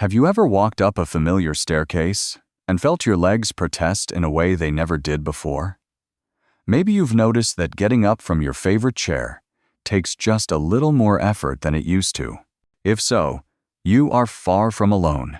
Have you ever walked up a familiar staircase and felt your legs protest in a way they never did before? Maybe you've noticed that getting up from your favorite chair takes just a little more effort than it used to. If so, you are far from alone.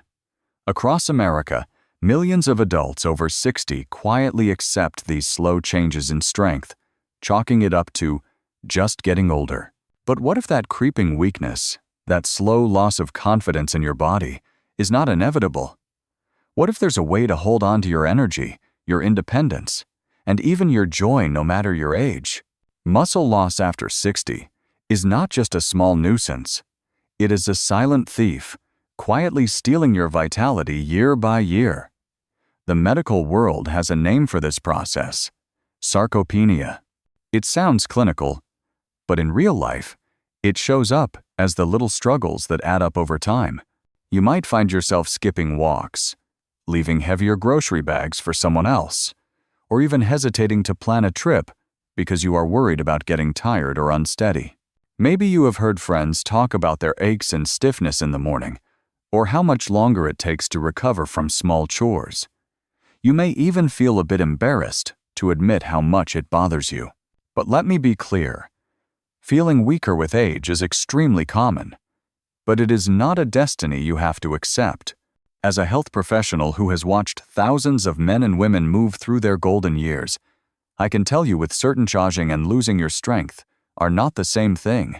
Across America, millions of adults over 60 quietly accept these slow changes in strength, chalking it up to just getting older. But what if that creeping weakness, that slow loss of confidence in your body, is not inevitable? What if there's a way to hold on to your energy, your independence, and even your joy no matter your age? Muscle loss after 60 is not just a small nuisance. It is a silent thief, quietly stealing your vitality year by year. The medical world has a name for this process: sarcopenia. It sounds clinical, but in real life, it shows up as the little struggles that add up over time. You might find yourself skipping walks, leaving heavier grocery bags for someone else, or even hesitating to plan a trip because you are worried about getting tired or unsteady. Maybe you have heard friends talk about their aches and stiffness in the morning, or how much longer it takes to recover from small chores. You may even feel a bit embarrassed to admit how much it bothers you. But let me be clear. Feeling weaker with age is extremely common, but it is not a destiny you have to accept. As a health professional who has watched thousands of men and women move through their golden years, I can tell you with certain aging and losing your strength are not the same thing.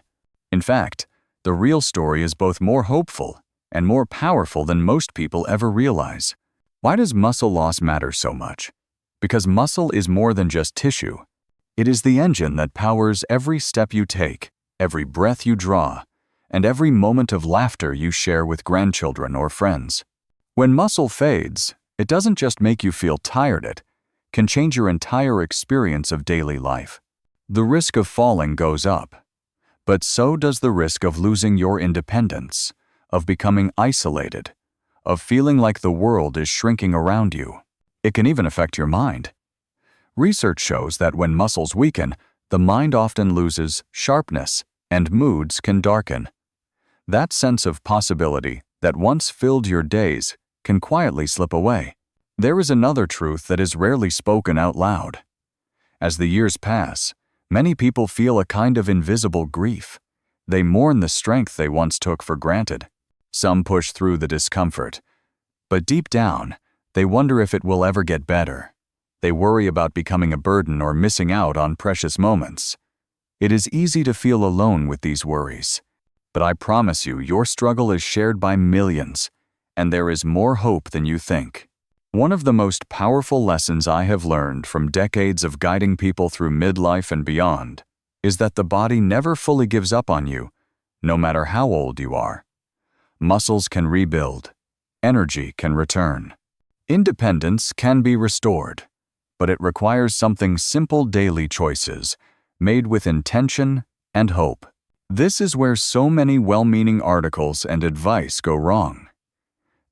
In fact, the real story is both more hopeful and more powerful than most people ever realize. Why does muscle loss matter so much? Because muscle is more than just tissue. It is the engine that powers every step you take, every breath you draw, and every moment of laughter you share with grandchildren or friends. When muscle fades, it doesn't just make you feel tired, it can change your entire experience of daily life. The risk of falling goes up, but so does the risk of losing your independence, of becoming isolated, of feeling like the world is shrinking around you. It can even affect your mind. Research shows that when muscles weaken, the mind often loses sharpness and moods can darken. That sense of possibility that once filled your days can quietly slip away. There is another truth that is rarely spoken out loud. As the years pass, many people feel a kind of invisible grief. They mourn the strength they once took for granted. Some push through the discomfort, but deep down, they wonder if it will ever get better. They worry about becoming a burden or missing out on precious moments. It is easy to feel alone with these worries, but I promise you, your struggle is shared by millions, and there is more hope than you think. One of the most powerful lessons I have learned from decades of guiding people through midlife and beyond is that the body never fully gives up on you, no matter how old you are. Muscles can rebuild. Energy can return. Independence can be restored. But it requires something simple: daily choices, made with intention and hope. This is where so many well-meaning articles and advice go wrong.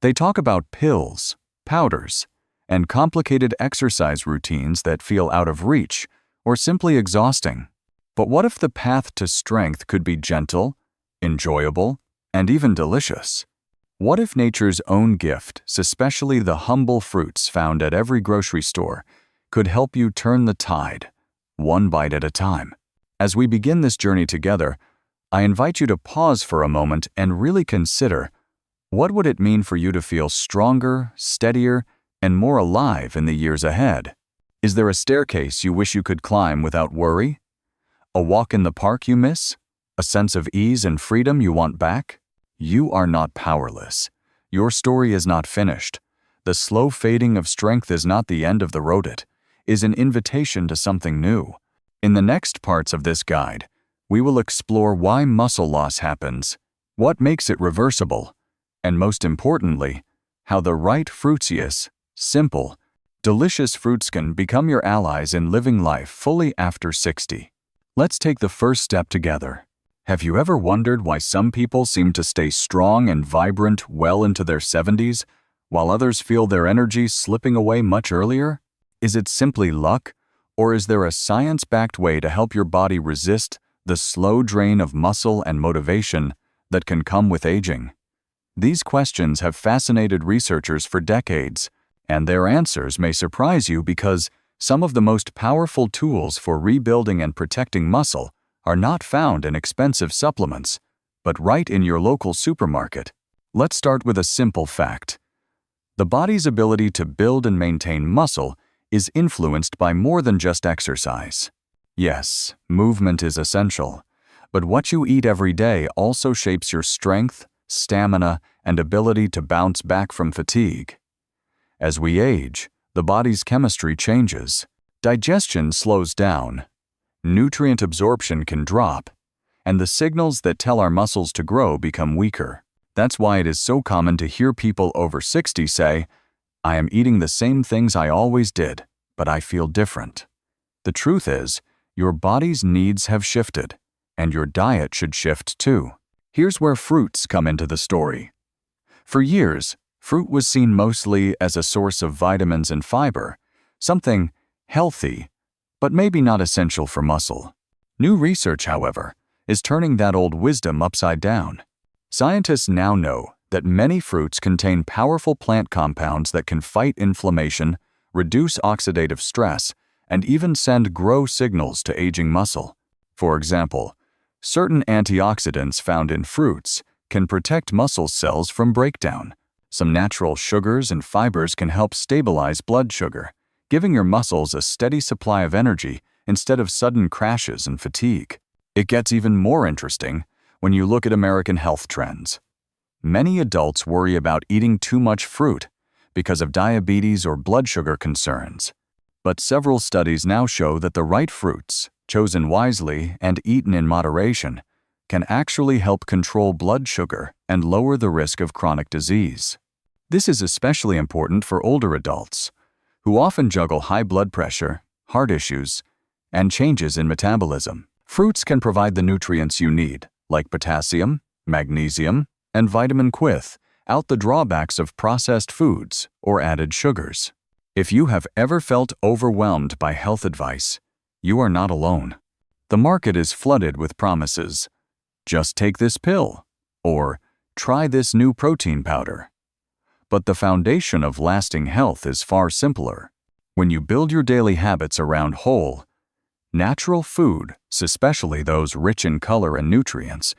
They talk about pills, powders, and complicated exercise routines that feel out of reach or simply exhausting. But what if the path to strength could be gentle, enjoyable, and even delicious? What if nature's own gift, especially the humble fruits found at every grocery store, could help you turn the tide, one bite at a time? As we begin this journey together, I invite you to pause for a moment and really consider, what would it mean for you to feel stronger, steadier, and more alive in the years ahead? Is there a staircase you wish you could climb without worry? A walk in the park you miss? A sense of ease and freedom you want back? You are not powerless. Your story is not finished. The slow fading of strength is not the end of the road. It is an invitation to something new. In the next parts of this guide, we will explore why muscle loss happens, what makes it reversible, and most importantly, how the right fruitious, simple, delicious fruits can become your allies in living life fully after 60. Let's take the first step together. Have you ever wondered why some people seem to stay strong and vibrant well into their 70s, while others feel their energy slipping away much earlier? Is it simply luck, or is there a science-backed way to help your body resist the slow drain of muscle and motivation that can come with aging? These questions have fascinated researchers for decades, and their answers may surprise you because some of the most powerful tools for rebuilding and protecting muscle are not found in expensive supplements, but right in your local supermarket. Let's start with a simple fact. The body's ability to build and maintain muscle is influenced by more than just exercise. Yes, movement is essential, but what you eat every day also shapes your strength, stamina, and ability to bounce back from fatigue. As we age, the body's chemistry changes. Digestion slows down, nutrient absorption can drop, and the signals that tell our muscles to grow become weaker. That's why it is so common to hear people over 60 say, "I am eating the same things I always did, but I feel different." The truth is, your body's needs have shifted, and your diet should shift too. Here's where fruits come into the story. For years, fruit was seen mostly as a source of vitamins and fiber, something healthy, but maybe not essential for muscle. New research, however, is turning that old wisdom upside down. Scientists now know that many fruits contain powerful plant compounds that can fight inflammation, reduce oxidative stress, and even send grow signals to aging muscle. For example, certain antioxidants found in fruits can protect muscle cells from breakdown. Some natural sugars and fibers can help stabilize blood sugar, giving your muscles a steady supply of energy instead of sudden crashes and fatigue. It gets even more interesting when you look at American health trends. Many adults worry about eating too much fruit because of diabetes or blood sugar concerns. But several studies now show that the right fruits, chosen wisely and eaten in moderation, can actually help control blood sugar and lower the risk of chronic disease. This is especially important for older adults, who often juggle high blood pressure, heart issues, and changes in metabolism. Fruits can provide the nutrients you need, like potassium, magnesium, and vitamin Q, out the drawbacks of processed foods or added sugars. If you have ever felt overwhelmed by health advice, you are not alone. The market is flooded with promises. Just take this pill, or try this new protein powder. But the foundation of lasting health is far simpler. When you build your daily habits around whole, natural food, especially those rich in color and nutrients,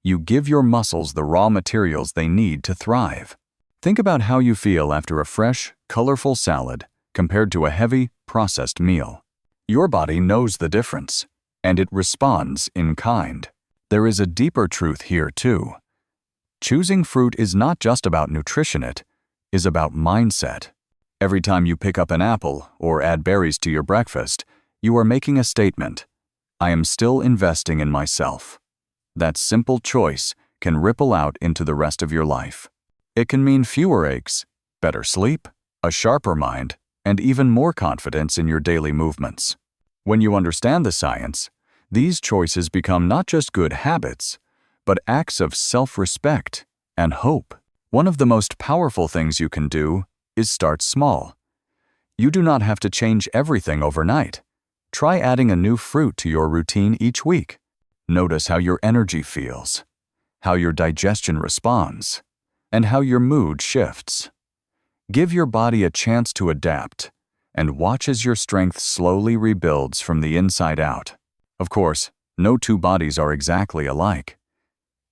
you give your muscles the raw materials they need to thrive. Think about how you feel after a fresh, colorful salad compared to a heavy, processed meal. Your body knows the difference, and it responds in kind. There is a deeper truth here, too. Choosing fruit is not just about nutrition, it is about mindset. Every time you pick up an apple or add berries to your breakfast, you are making a statement. I am still investing in myself. That simple choice can ripple out into the rest of your life. It can mean fewer aches, better sleep, a sharper mind, and even more confidence in your daily movements. When you understand the science, these choices become not just good habits, but acts of self-respect and hope. One of the most powerful things you can do is start small. You do not have to change everything overnight. Try adding a new fruit to your routine each week. Notice how your energy feels, how your digestion responds, and how your mood shifts. Give your body a chance to adapt, and watch as your strength slowly rebuilds from the inside out. Of course, no two bodies are exactly alike.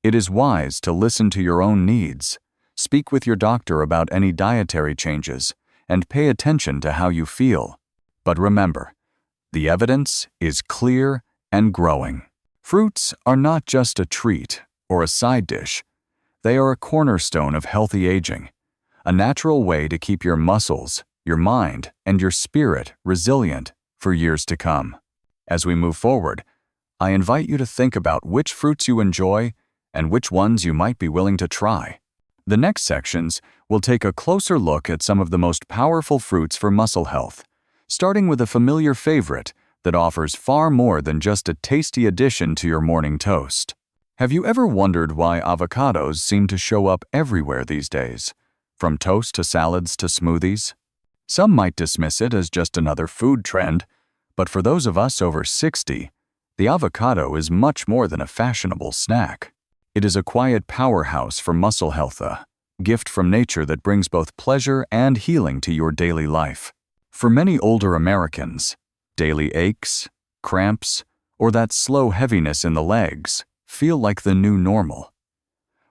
It is wise to listen to your own needs, speak with your doctor about any dietary changes, and pay attention to how you feel. But remember, the evidence is clear and growing. Fruits are not just a treat or a side dish. They are a cornerstone of healthy aging, a natural way to keep your muscles, your mind, and your spirit resilient for years to come. As we move forward, I invite you to think about which fruits you enjoy and which ones you might be willing to try. The next sections will take a closer look at some of the most powerful fruits for muscle health, starting with a familiar favorite that offers far more than just a tasty addition to your morning toast. Have you ever wondered why avocados seem to show up everywhere these days, from toast to salads to smoothies? Some might dismiss it as just another food trend, but for those of us over 60, the avocado is much more than a fashionable snack. It is a quiet powerhouse for muscle health, a gift from nature that brings both pleasure and healing to your daily life. For many older Americans, daily aches, cramps, or that slow heaviness in the legs feel like the new normal.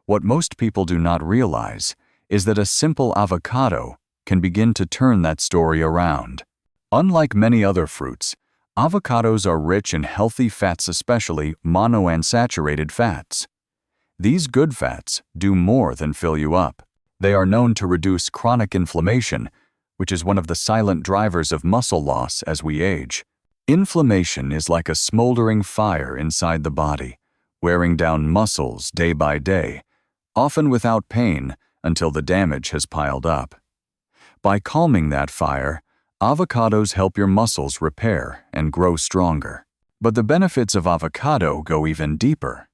What most people do not realize is that a simple avocado can begin to turn that story around. Unlike many other fruits, avocados are rich in healthy fats, especially monounsaturated fats. These good fats do more than fill you up. They are known to reduce chronic inflammation, which is one of the silent drivers of muscle loss as we age. Inflammation is like a smoldering fire inside the body, wearing down muscles day by day, often without pain until the damage has piled up. By calming that fire, avocados help your muscles repair and grow stronger. But the benefits of avocado go even deeper.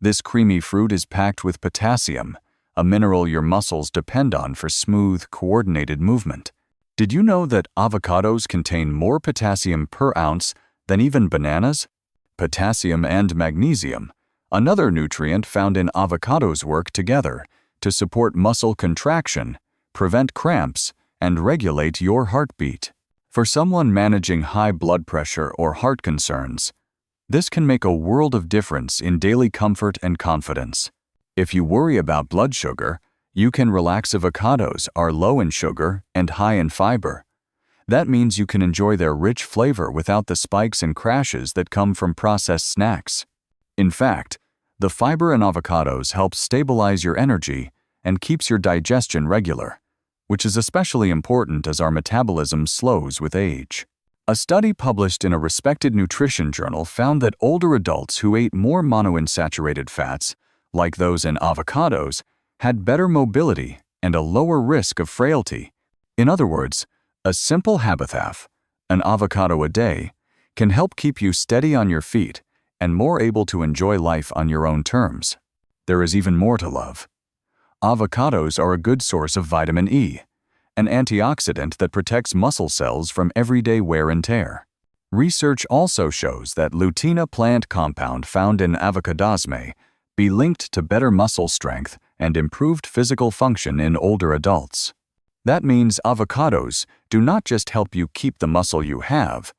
This creamy fruit is packed with potassium, a mineral your muscles depend on for smooth, coordinated movement. Did you know that avocados contain more potassium per ounce than even bananas? Potassium and magnesium, another nutrient found in avocados, work together to support muscle contraction, prevent cramps, and regulate your heartbeat. For someone managing high blood pressure or heart concerns, this can make a world of difference in daily comfort and confidence. If you worry about blood sugar, you can relax. Avocados are low in sugar and high in fiber. That means you can enjoy their rich flavor without the spikes and crashes that come from processed snacks. In fact, the fiber in avocados helps stabilize your energy and keeps your digestion regular, which is especially important as our metabolism slows with age. A study published in a respected nutrition journal found that older adults who ate more monounsaturated fats, like those in avocados, had better mobility and a lower risk of frailty. In other words, a simple habit, an avocado a day, can help keep you steady on your feet and more able to enjoy life on your own terms. There is even more to love. Avocados are a good source of vitamin E, an antioxidant that protects muscle cells from everyday wear and tear. Research also shows that lutein, a plant compound found in avocados, may be linked to better muscle strength and improved physical function in older adults. That means avocados do not just help you keep the muscle you have,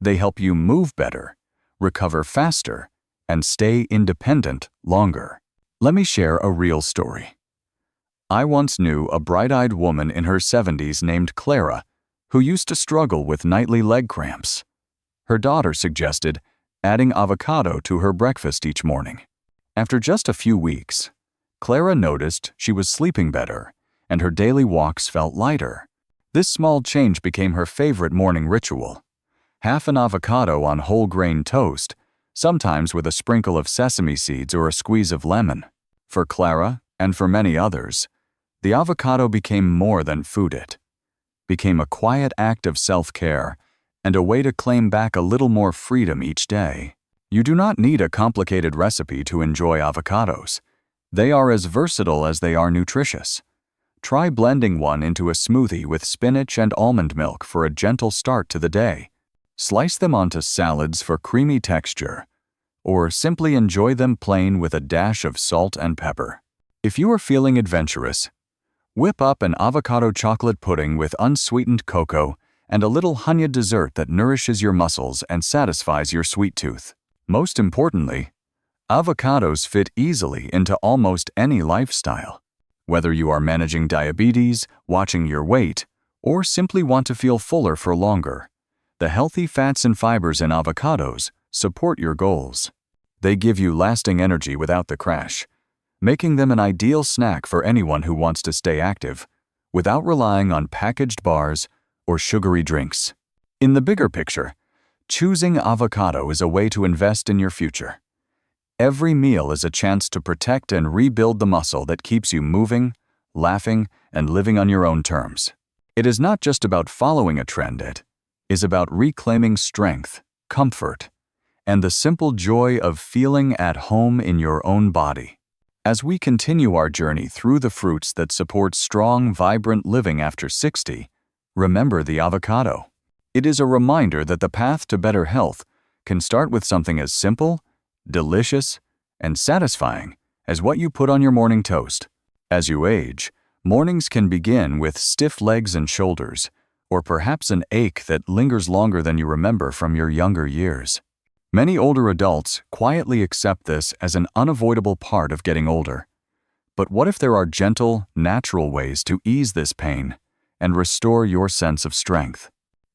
they help you move better, recover faster, and stay independent longer. Let me share a real story. I once knew a bright-eyed woman in her 70s named Clara who used to struggle with nightly leg cramps. Her daughter suggested adding avocado to her breakfast each morning. After just a few weeks, Clara noticed she was sleeping better and her daily walks felt lighter. This small change became her favorite morning ritual. Half an avocado on whole grain toast, sometimes with a sprinkle of sesame seeds or a squeeze of lemon. For Clara, and for many others, the avocado became more than food. It became a quiet act of self-care and a way to claim back a little more freedom each day. You do not need a complicated recipe to enjoy avocados. They are as versatile as they are nutritious. Try blending one into a smoothie with spinach and almond milk for a gentle start to the day. Slice them onto salads for creamy texture, or simply enjoy them plain with a dash of salt and pepper. If you are feeling adventurous, whip up an avocado chocolate pudding with unsweetened cocoa and a little honey dessert that nourishes your muscles and satisfies your sweet tooth. Most importantly, avocados fit easily into almost any lifestyle. Whether you are managing diabetes, watching your weight, or simply want to feel fuller for longer, the healthy fats and fibers in avocados support your goals. They give you lasting energy without the crash, making them an ideal snack for anyone who wants to stay active without relying on packaged bars or sugary drinks. In the bigger picture, choosing avocado is a way to invest in your future. Every meal is a chance to protect and rebuild the muscle that keeps you moving, laughing, and living on your own terms. It is not just about following a trend, it is about reclaiming strength, comfort, and the simple joy of feeling at home in your own body. As we continue our journey through the fruits that support strong, vibrant living after 60, remember the avocado. It is a reminder that the path to better health can start with something as simple, delicious, and satisfying as what you put on your morning toast. As you age, mornings can begin with stiff legs and shoulders, or perhaps an ache that lingers longer than you remember from your younger years. Many older adults quietly accept this as an unavoidable part of getting older. But what if there are gentle, natural ways to ease this pain and restore your sense of strength?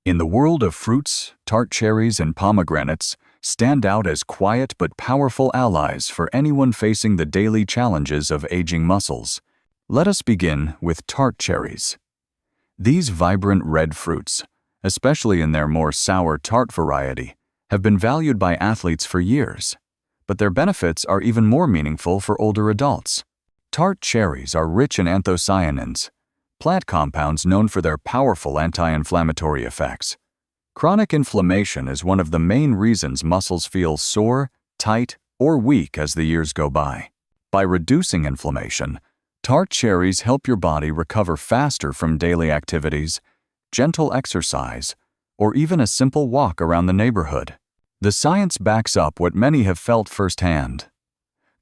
In the world of fruits, tart cherries and pomegranates stand out as quiet but powerful allies for anyone facing the daily challenges of aging muscles. Let us begin with tart cherries. These vibrant red fruits, especially in their more sour tart variety, have been valued by athletes for years, but their benefits are even more meaningful for older adults. Tart cherries are rich in anthocyanins, plant compounds known for their powerful anti-inflammatory effects. Chronic inflammation is one of the main reasons muscles feel sore, tight, or weak as the years go by. By reducing inflammation, tart cherries help your body recover faster from daily activities, gentle exercise, or even a simple walk around the neighborhood. The science backs up what many have felt firsthand.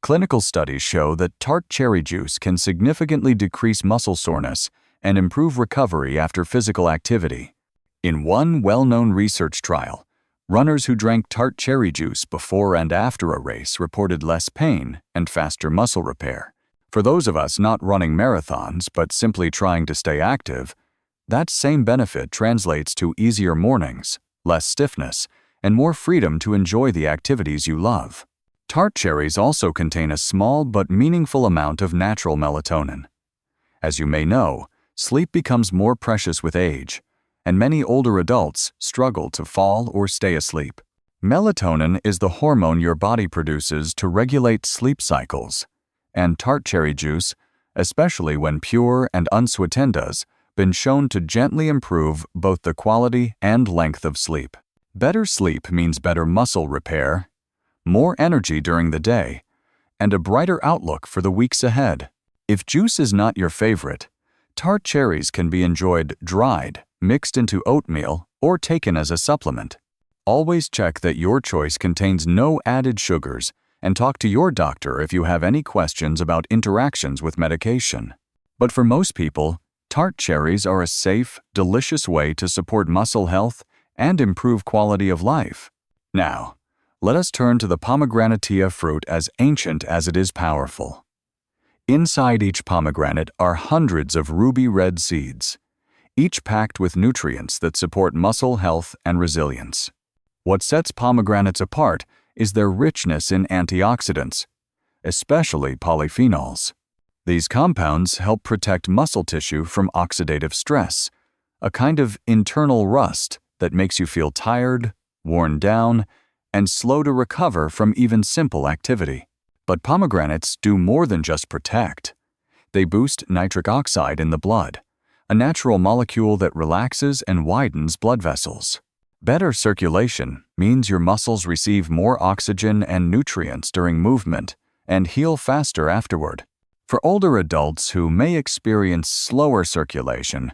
Clinical studies show that tart cherry juice can significantly decrease muscle soreness and improve recovery after physical activity. In one well-known research trial, runners who drank tart cherry juice before and after a race reported less pain and faster muscle repair. For those of us not running marathons but simply trying to stay active, that same benefit translates to easier mornings, less stiffness, and more freedom to enjoy the activities you love. Tart cherries also contain a small but meaningful amount of natural melatonin. As you may know, sleep becomes more precious with age, and many older adults struggle to fall or stay asleep. Melatonin is the hormone your body produces to regulate sleep cycles, and tart cherry juice, especially when pure and unsweetened, has been shown to gently improve both the quality and length of sleep. Better sleep means better muscle repair, more energy during the day, and a brighter outlook for the weeks ahead. If juice is not your favorite, tart cherries can be enjoyed dried, mixed into oatmeal, or taken as a supplement. Always check that your choice contains no added sugars and talk to your doctor if you have any questions about interactions with medication. But for most people, tart cherries are a safe, delicious way to support muscle health and improve quality of life. Now, let us turn to the pomegranate fruit, as ancient as it is powerful. Inside each pomegranate are hundreds of ruby red seeds, each packed with nutrients that support muscle health and resilience. What sets pomegranates apart is their richness in antioxidants, especially polyphenols. These compounds help protect muscle tissue from oxidative stress, a kind of internal rust that makes you feel tired, worn down, and slow to recover from even simple activity. But pomegranates do more than just protect. They boost nitric oxide in the blood, a natural molecule that relaxes and widens blood vessels. Better circulation means your muscles receive more oxygen and nutrients during movement and heal faster afterward. For older adults who may experience slower circulation,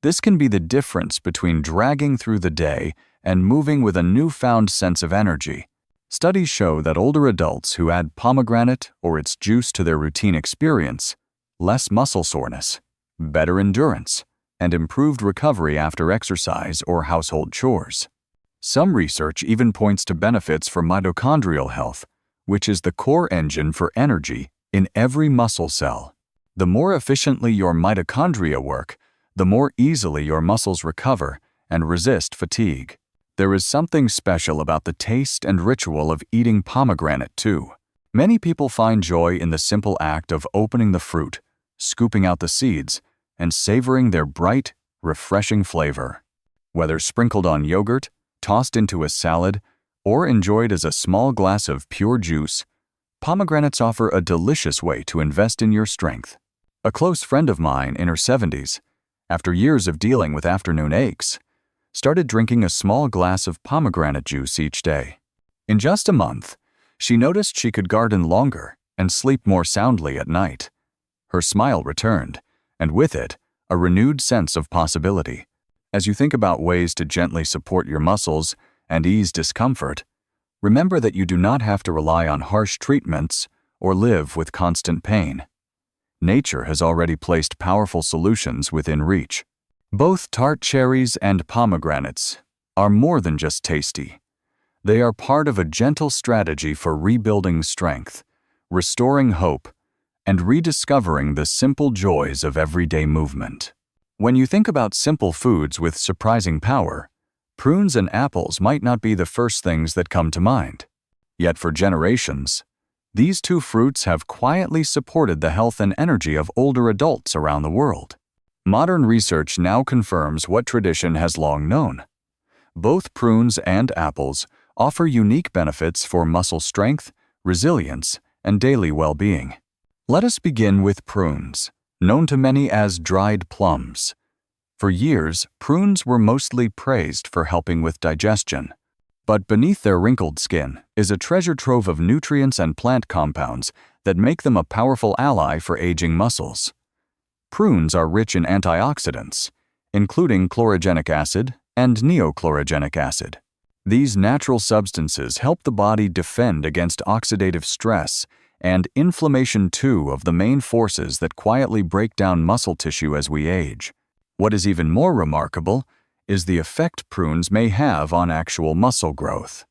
this can be the difference between dragging through the day and moving with a newfound sense of energy. Studies show that older adults who add pomegranate or its juice to their routine experience less muscle soreness, better endurance, and improved recovery after exercise or household chores. Some research even points to benefits for mitochondrial health, which is the core engine for energy in every muscle cell. The more efficiently your mitochondria work, the more easily your muscles recover and resist fatigue. There is something special about the taste and ritual of eating pomegranate too. Many people find joy in the simple act of opening the fruit, scooping out the seeds, and savoring their bright, refreshing flavor. Whether sprinkled on yogurt, tossed into a salad, or enjoyed as a small glass of pure juice, pomegranates offer a delicious way to invest in your strength. A close friend of mine in her 70s, after years of dealing with afternoon aches, started drinking a small glass of pomegranate juice each day. In just a month, she noticed she could garden longer and sleep more soundly at night. Her smile returned, and with it, a renewed sense of possibility. As you think about ways to gently support your muscles and ease discomfort, remember that you do not have to rely on harsh treatments or live with constant pain. Nature has already placed powerful solutions within reach. Both tart cherries and pomegranates are more than just tasty. They are part of a gentle strategy for rebuilding strength, restoring hope, and rediscovering the simple joys of everyday movement. When you think about simple foods with surprising power, prunes and apples might not be the first things that come to mind. Yet for generations, these two fruits have quietly supported the health and energy of older adults around the world. Modern research now confirms what tradition has long known. Both prunes and apples offer unique benefits for muscle strength, resilience, and daily well-being. Let us begin with prunes, known to many as dried plums. For years, prunes were mostly praised for helping with digestion. But beneath their wrinkled skin is a treasure trove of nutrients and plant compounds that make them a powerful ally for aging muscles. Prunes are rich in antioxidants, including chlorogenic acid and neochlorogenic acid. These natural substances help the body defend against oxidative stress and inflammation, two of the main forces that quietly break down muscle tissue as we age. What is even more remarkable is the effect prunes may have on actual muscle growth.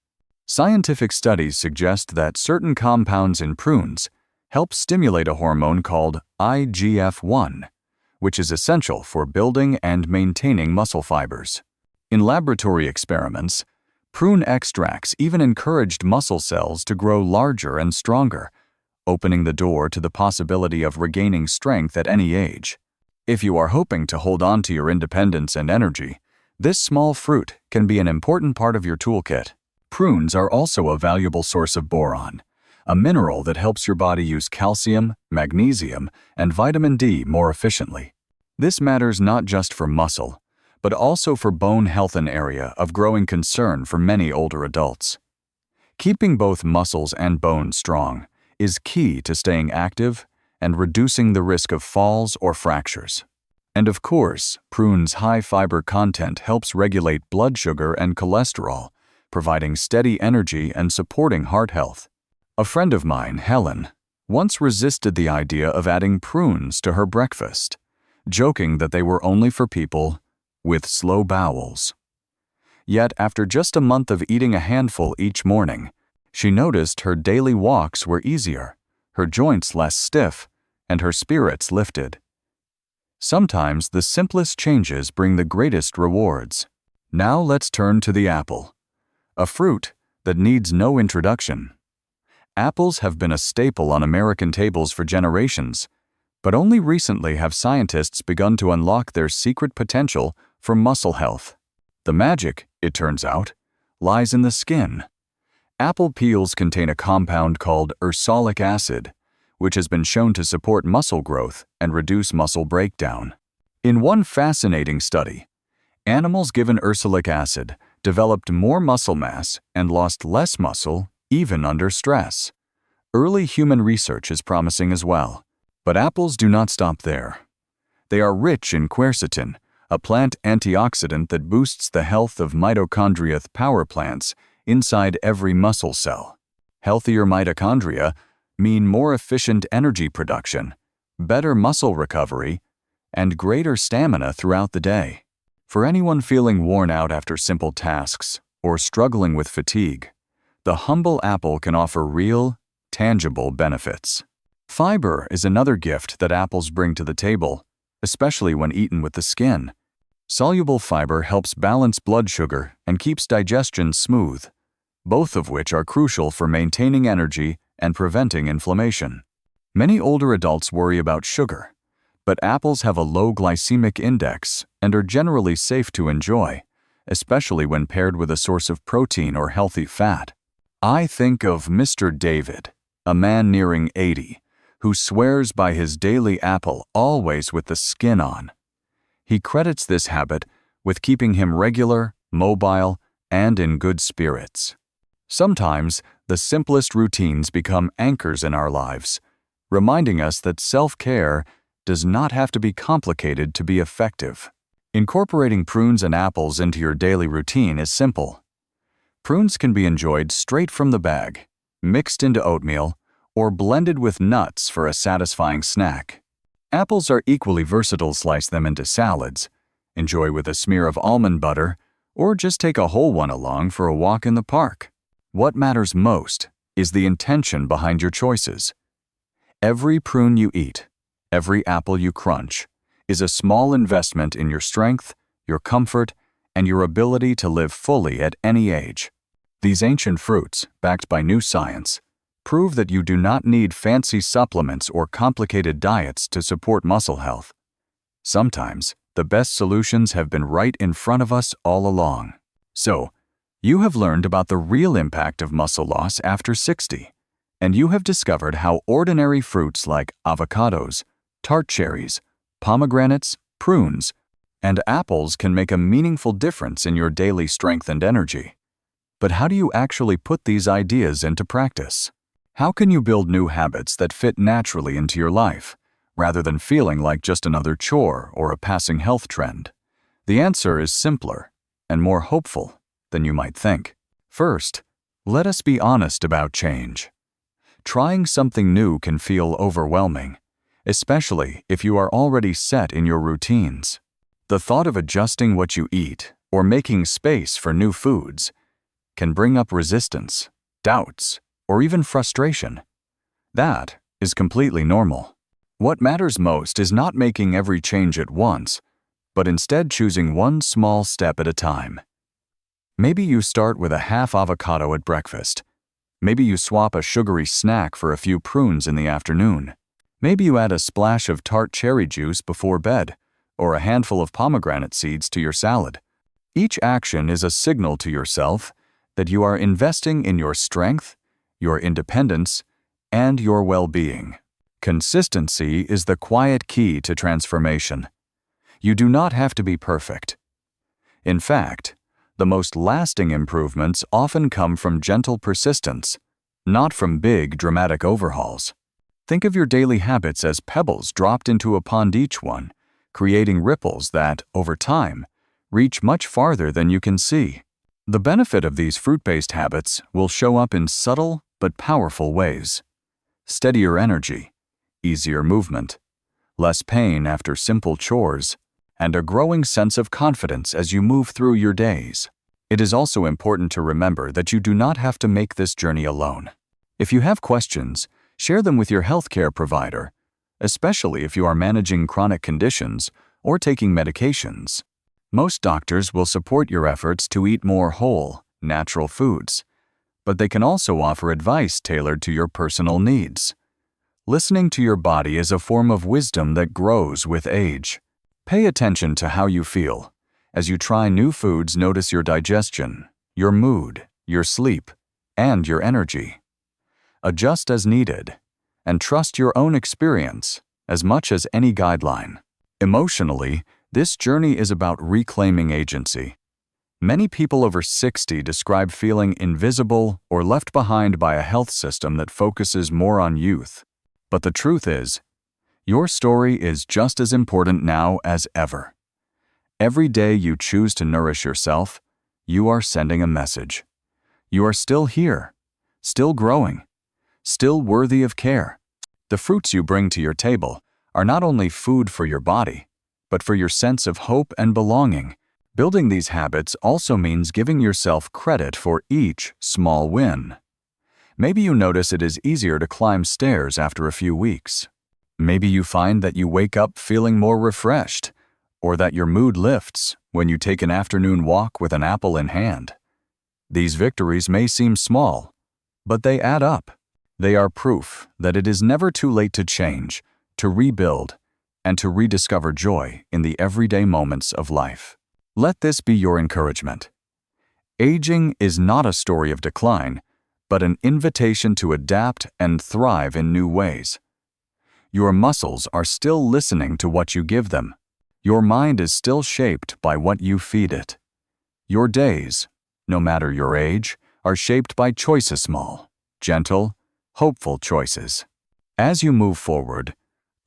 Scientific studies suggest that certain compounds in prunes help stimulate a hormone called IGF-1, which is essential for building and maintaining muscle fibers. In laboratory experiments, prune extracts even encouraged muscle cells to grow larger and stronger, opening the door to the possibility of regaining strength at any age. If you are hoping to hold on to your independence and energy, this small fruit can be an important part of your toolkit. Prunes are also a valuable source of boron, a mineral that helps your body use calcium, magnesium, and vitamin D more efficiently. This matters not just for muscle, but also for bone health, an area of growing concern for many older adults. Keeping both muscles and bones strong is key to staying active and reducing the risk of falls or fractures. And of course, prunes' high fiber content helps regulate blood sugar and cholesterol, providing steady energy and supporting heart health. A friend of mine, Helen, once resisted the idea of adding prunes to her breakfast, joking that they were only for people with slow bowels. Yet after just a month of eating a handful each morning, she noticed her daily walks were easier, her joints less stiff, and her spirits lifted. Sometimes the simplest changes bring the greatest rewards. Now let's turn to the apple, a fruit that needs no introduction. Apples have been a staple on American tables for generations, but only recently have scientists begun to unlock their secret potential for muscle health. The magic, it turns out, lies in the skin. Apple peels contain a compound called ursolic acid, which has been shown to support muscle growth and reduce muscle breakdown. In one fascinating study, animals given ursolic acid developed more muscle mass and lost less muscle even under stress. Early human research is promising as well. But apples do not stop there. They are rich in quercetin, a plant antioxidant that boosts the health of mitochondria, power plants inside every muscle cell. Healthier mitochondria mean more efficient energy production, better muscle recovery, and greater stamina throughout the day. For anyone feeling worn out after simple tasks or struggling with fatigue, the humble apple can offer real, tangible benefits. Fiber is another gift that apples bring to the table, especially when eaten with the skin. Soluble fiber helps balance blood sugar and keeps digestion smooth, both of which are crucial for maintaining energy and preventing inflammation. Many older adults worry about sugar, but apples have a low glycemic index and are generally safe to enjoy, especially when paired with a source of protein or healthy fat. I think of Mr. David, a man nearing 80, who swears by his daily apple always with the skin on. He credits this habit with keeping him regular, mobile, and in good spirits. Sometimes, the simplest routines become anchors in our lives, reminding us that self-care does not have to be complicated to be effective. Incorporating prunes and apples into your daily routine is simple. Prunes can be enjoyed straight from the bag, mixed into oatmeal, or blended with nuts for a satisfying snack. Apples are equally versatile. Slice them into salads, enjoy with a smear of almond butter, or just take a whole one along for a walk in the park. What matters most is the intention behind your choices. Every prune you eat, every apple you crunch, is a small investment in your strength, your comfort, and your ability to live fully at any age. These ancient fruits, backed by new science, prove that you do not need fancy supplements or complicated diets to support muscle health. Sometimes, the best solutions have been right in front of us all along. So, you have learned about the real impact of muscle loss after 60, and you have discovered how ordinary fruits like avocados, tart cherries, pomegranates, prunes, and apples can make a meaningful difference in your daily strength and energy. But how do you actually put these ideas into practice? How can you build new habits that fit naturally into your life, rather than feeling like just another chore or a passing health trend? The answer is simpler and more hopeful than you might think. First, let us be honest about change. Trying something new can feel overwhelming, especially if you are already set in your routines. The thought of adjusting what you eat or making space for new foods can bring up resistance, doubts, or even frustration. That is completely normal. What matters most is not making every change at once, but instead choosing one small step at a time. Maybe you start with a half avocado at breakfast. Maybe you swap a sugary snack for a few prunes in the afternoon. Maybe you add a splash of tart cherry juice before bed, or a handful of pomegranate seeds to your salad. Each action is a signal to yourself that you are investing in your strength, your independence, and your well-being. Consistency is the quiet key to transformation. You do not have to be perfect. In fact, the most lasting improvements often come from gentle persistence, not from big, dramatic overhauls. Think of your daily habits as pebbles dropped into a pond, each one creating ripples that, over time, reach much farther than you can see. The benefit of these fruit-based habits will show up in subtle but powerful ways. Steadier energy, easier movement, less pain after simple chores, and a growing sense of confidence as you move through your days. It is also important to remember that you do not have to make this journey alone. If you have questions, share them with your healthcare provider, especially if you are managing chronic conditions or taking medications. Most doctors will support your efforts to eat more whole, natural foods, but they can also offer advice tailored to your personal needs. Listening to your body is a form of wisdom that grows with age. Pay attention to how you feel. As you try new foods, notice your digestion, your mood, your sleep, and your energy. Adjust as needed, and trust your own experience as much as any guideline. Emotionally, this journey is about reclaiming agency. Many people over 60 describe feeling invisible or left behind by a health system that focuses more on youth. But the truth is, your story is just as important now as ever. Every day you choose to nourish yourself, you are sending a message. You are still here, still growing, still worthy of care. The fruits you bring to your table are not only food for your body, but for your sense of hope and belonging. Building these habits also means giving yourself credit for each small win. Maybe you notice it is easier to climb stairs after a few weeks. Maybe you find that you wake up feeling more refreshed, or that your mood lifts when you take an afternoon walk with an apple in hand. These victories may seem small, but they add up. They are proof that it is never too late to change, to rebuild, and to rediscover joy in the everyday moments of life. Let this be your encouragement. Aging is not a story of decline, but an invitation to adapt and thrive in new ways. Your muscles are still listening to what you give them. Your mind is still shaped by what you feed it. Your days, no matter your age, are shaped by choices, small, gentle, hopeful choices. As you move forward,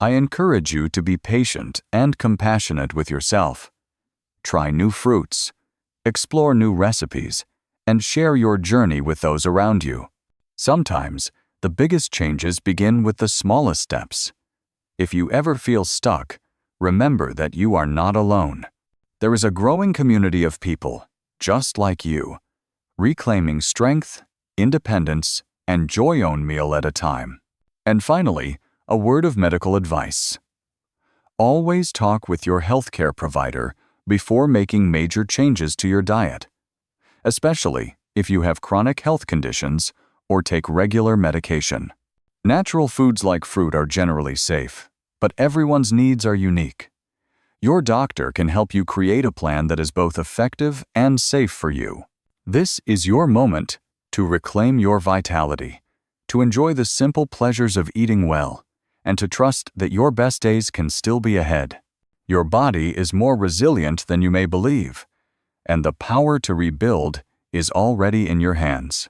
I encourage you to be patient and compassionate with yourself. Try new fruits, explore new recipes, and share your journey with those around you. Sometimes, The biggest changes begin with the smallest steps. If you ever feel stuck, remember that you are not alone. There is a growing community of people, just like you, reclaiming strength, independence, and joy one meal at a time. And finally, a word of medical advice. Always talk with your healthcare provider before making major changes to your diet, especially if you have chronic health conditions or take regular medication. Natural foods like fruit are generally safe, but everyone's needs are unique. Your doctor can help you create a plan that is both effective and safe for you. This is your moment to reclaim your vitality, to enjoy the simple pleasures of eating well, and to trust that your best days can still be ahead. Your body is more resilient than you may believe, and the power to rebuild is already in your hands.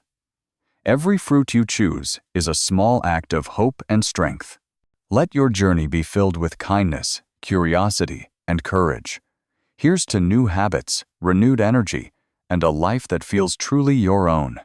Every fruit you choose is a small act of hope and strength. Let your journey be filled with kindness, curiosity, and courage. Here's to new habits, renewed energy, and a life that feels truly your own.